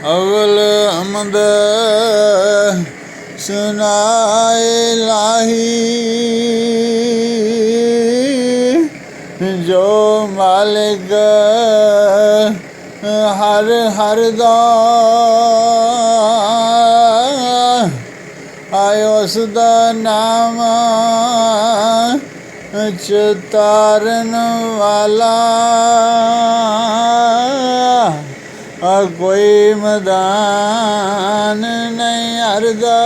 अवल हमद सुनाए लाही जो मालिक हर हर दा आयो उसदा नाम चितारन वाला कोई मैदान नहीं हरदा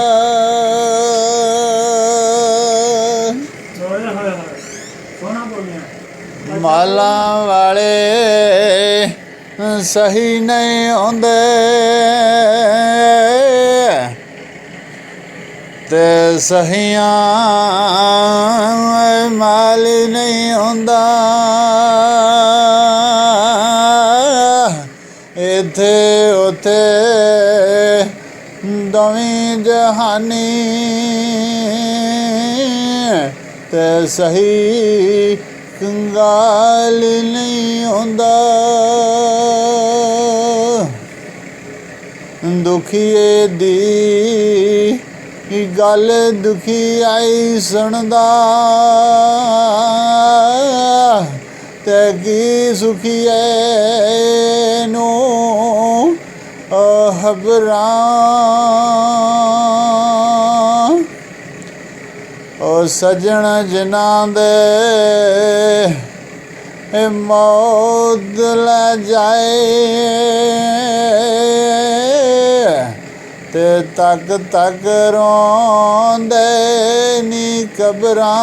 माला वाले सही नहीं होंदे ते सहियां माल नहीं होंदा इथे उथे दोवें जहानी ते सही कंगाल नहीं होंदा दुखिए दी गल दुखी आई सुनदा ते की सुखिए नू खबरां ओ सजन जिन्हां दे मौत लै जाए ते तक तक रोंदे नी कबरां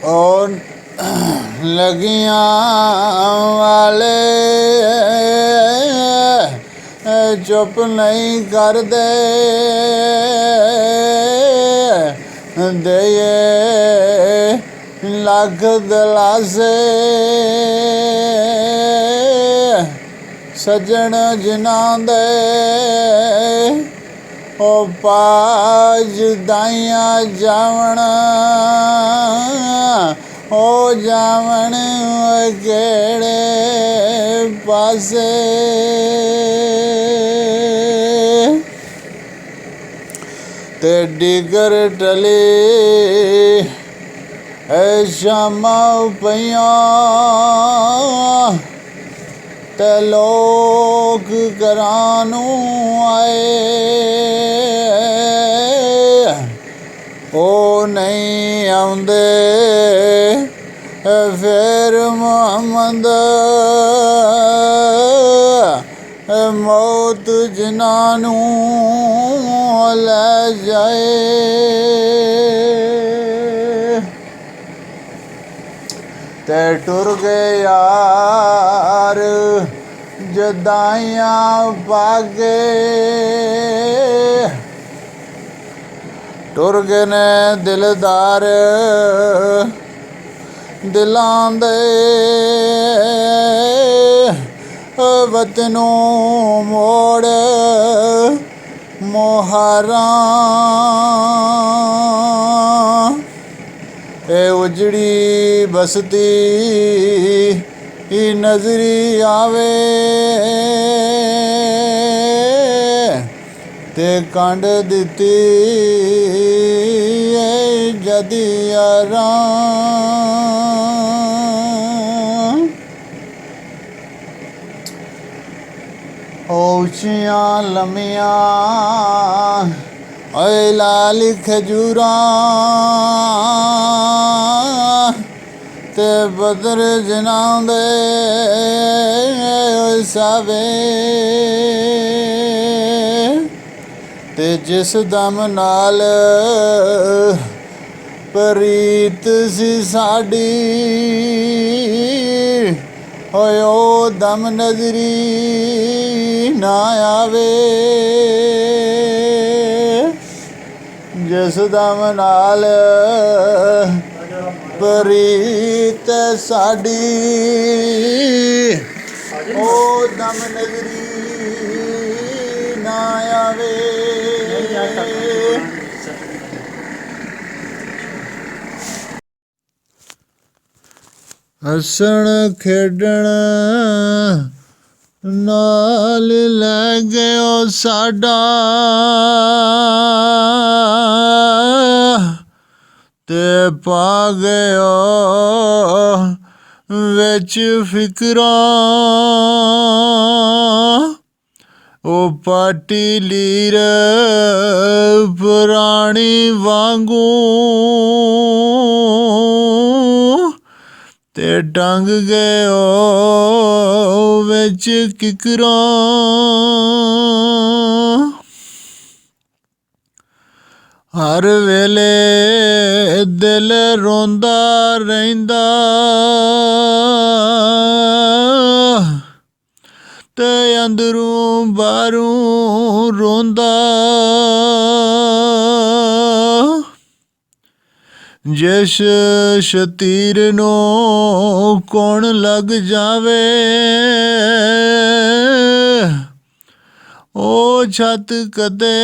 और लगियां वाले चुप नहीं करदे दे लख दलासे सजन जिन्हां दे ओ पाज दाइयां जावण ओ जावण केड़े पासे ते डिगर टले शामा पईयां ते लोग करानू आए ओ नहीं आउंदे फिर मुहम्मद मौत जिन्हां नू लै जाए ते टुर गए यार जदाइयां पागे टुर गए ने दिलदार दिलां दे वतनों मोड़ मोहारां ए उजड़ी बसती नजरी आवे ते कंड दिती जदियारां उचियां लम्मियां ओए लाल खजूरां ते बदर जिन्हां दे सावे ते जिस दम नाल प्रीत सी साडी ओए ओ दम नजरी ना आवे जिस दम नाल प्रीत साडी ओ दम नजरी ना आवे ਹੱਸਣ ਖੇਡਣ ਨਾਲ ਲੈ ਗਿਓ ਸਾਡਾ, ਤੇ ਪਾ ਗਿਓ ਵਿੱਚ ਫਿਕਰਾਂ। ਉਹ ਪਾਟੀ ਲੀਰ ਪੁਰਾਣੀ ਵਾਂਗੂ, ਤੇ ਟੰਗ ਗਿਓ ਵਿੱਚ ਕਿਕਰਾਂ। ਹਰ ਵੇਲੇ ਦਿਲ ਰੋਂਦਾ ਰਹਿੰਦਾ, ਤੇ ਅੰਦਰੋਂ ਬਾਹਰੋਂ ਰੋਂਦਾ। ਜਿਸ ਸ਼ਤੀਰ ਨੂੰ ਕੌਣ ਲੱਗ ਜਾਵੇ, ਉਹ ਛੱਤ ਕਦੇ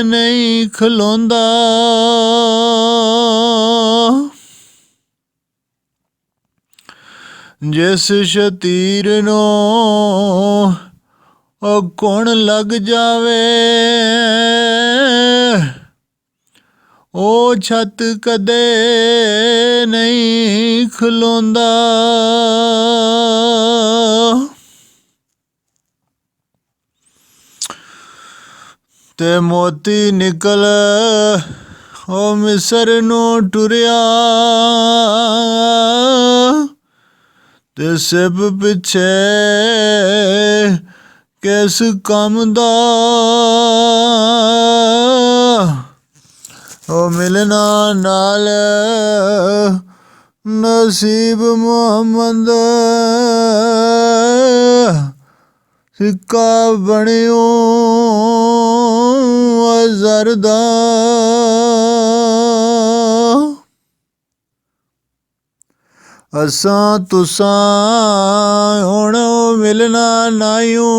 ਨਹੀਂ ਖਲੋਂਦਾ। ਜਿਸ ਸ਼ਤੀਰ ਨੂੰ ਉਹ ਕੌਣ ਲੱਗ ਜਾਵੇ, ਉਹ ਛੱਤ ਕਦੇ ਨਹੀਂ ਖਲੋਂਦਾ। ਤੇ ਮੋਤੀ ਨਿਕਲ ਉਹ ਮਿਸਰ ਨੂੰ ਟੁਰਿਆ, ਤੇ ਸਿਬ ਪਿੱਛੇ ਕਿਸ ਕੰਮ ਦਾ। ਉਹ ਮਿਲਣਾ ਨਾਲ ਨਸੀਬ ਮੁਹੰਮਦ, ਸਿੱਕਾ ਬਣਿਓ ਅਜ਼ਰ ਦਾ। ਅਸਾਂ ਤੁਸਾਂ ਹੁਣ ਮਿਲਣਾ ਨਾਇਓ,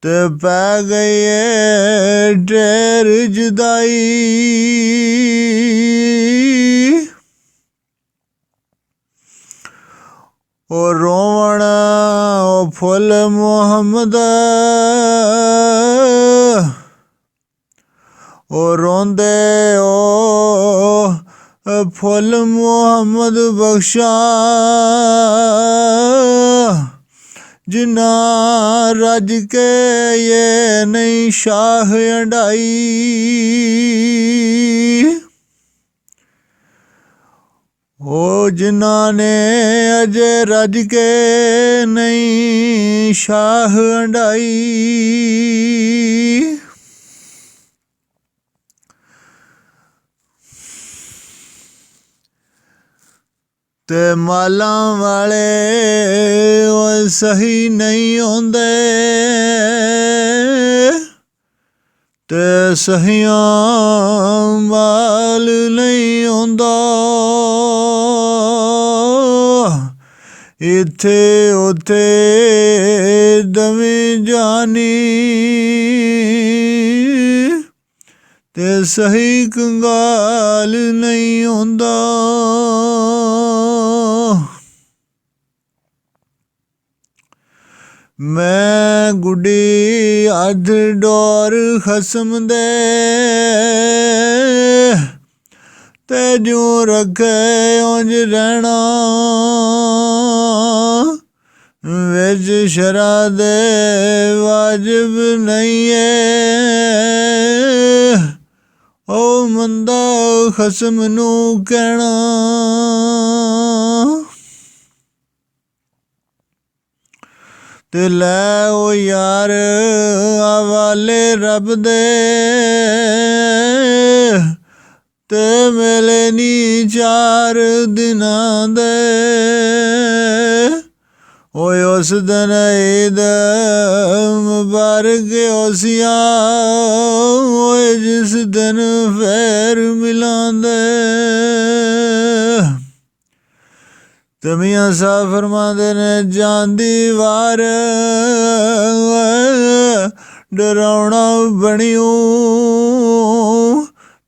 ਤੇ ਪੈ ਗਈ ਏ ਢੇਰ ਜੁਦਾਈ। ਉਹ ਰੋਵਣ ਉਹ ਫੁੱਲ ਮੁਹੰਮਦ, ਉਹ ਰੋਂਦੇ ਉਹ ਫੁੱਲ ਮੁਹੰਮਦ ਬਖਸ਼ਾ। ਜਿਨ੍ਹਾਂ ਰੱਜ ਕੇ ਇਹ ਨਹੀਂ ਸ਼ਾਹ ਅੰਡਾਈ, ਉਹ ਜਿਨ੍ਹਾਂ ਨੇ ਅਜੇ ਰੱਜ ਕੇ ਨਹੀਂ ਸ਼ਾਹ ਅੰਡਾਈ। ਤੇ ਮਾਲਾਂ ਵਾਲੇ ਉਹ ਸਹੀ ਨਹੀਂ ਆਉਂਦੇ, ਤੇ ਸਹੀਆਂ ਮਾਲ ਨਹੀਂ ਆਉਂਦਾ। ਇੱਥੇ ਉੱਥੇ ਦਵੇਂ ਜਾਨੀ, ਤੇ ਸਹੀ ਕੰਗਾਲ ਨਹੀਂ ਆਉਂਦਾ। ਮੈਂ ਗੁੱਡੀ ਅੱਧ ਡੋਰ ਖਸਮ ਦੇ, ਤੇ ਜੋ ਰੱਖੇ ਉਂਝ ਰਹਿਣਾ। ਵਿੱਚ ਸ਼ਰਾ ਦੇ ਵਾਜਬ ਨਹੀਂ ਏ, ਉਹ ਮੰਦਾ ਖਸਮ ਨੂੰ ਕਹਿਣਾ। ਤੇ ਲੈ ਉਹ ਯਾਰ ਹਵਾਲੇ ਰੱਬ ਦੇ, ਤੇ ਮਿਲੇ ਨੀ 4 ਦਿਨਾਂ ਦੇ। ਓਏ ਉਸ ਦਿਨ ਈਦ ਮੁਬਾਰਕ ਹੋਸੀਆ, ਓਏ ਜਿਸ ਦਿਨ ਫੇਰ ਮਿਲਾਂਦੇ। ਤੇ ਮੀਆਂ ਸਾਹਿਬ ਫਰਮਾਉਂਦੇ ਨੇ ਜਾਂਦੀ ਵਾਰ ਡਰਾਉਣਾ ਬਣਿਓ,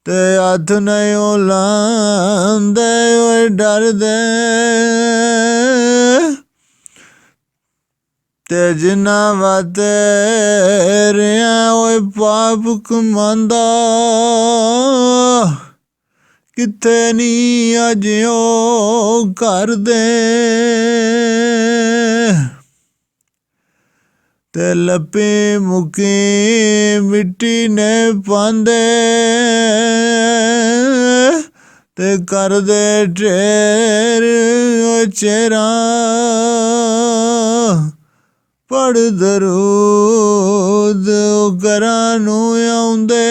ਤੇ ਹੱਥ ਨਹੀਂ ਉਹ ਲਾਂਦੇ ਓਏ ਡਰਦੇ ਤੇ ਜਿਨ੍ਹਾਂ ਵਾਤੇ ਰਿਆਂ ਓਏ ਪਾਪ ਕਮਾਂਦਾ ਕਿੱਥੇ ਨੀ ਅੱਜ ਉਹ ਕਰਦੇ ਤੇ ਲੱਪੀ ਮੁੱਕੀ ਮਿੱਟੀ ਨੇ ਪਾਂਦੇ ਤੇ ਕਰਦੇ ਢੇਰ ਓ ਚਿਹਰਾ ਪੜ ਦਰੂਦ ਘਰਾਂ ਨੂੰ ਆਉਂਦੇ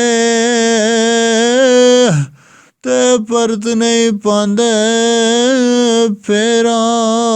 ਤੇ ਪਰਤ ਨਹੀਂ ਪਾਉਂਦੇ ਫੇਰਾਂ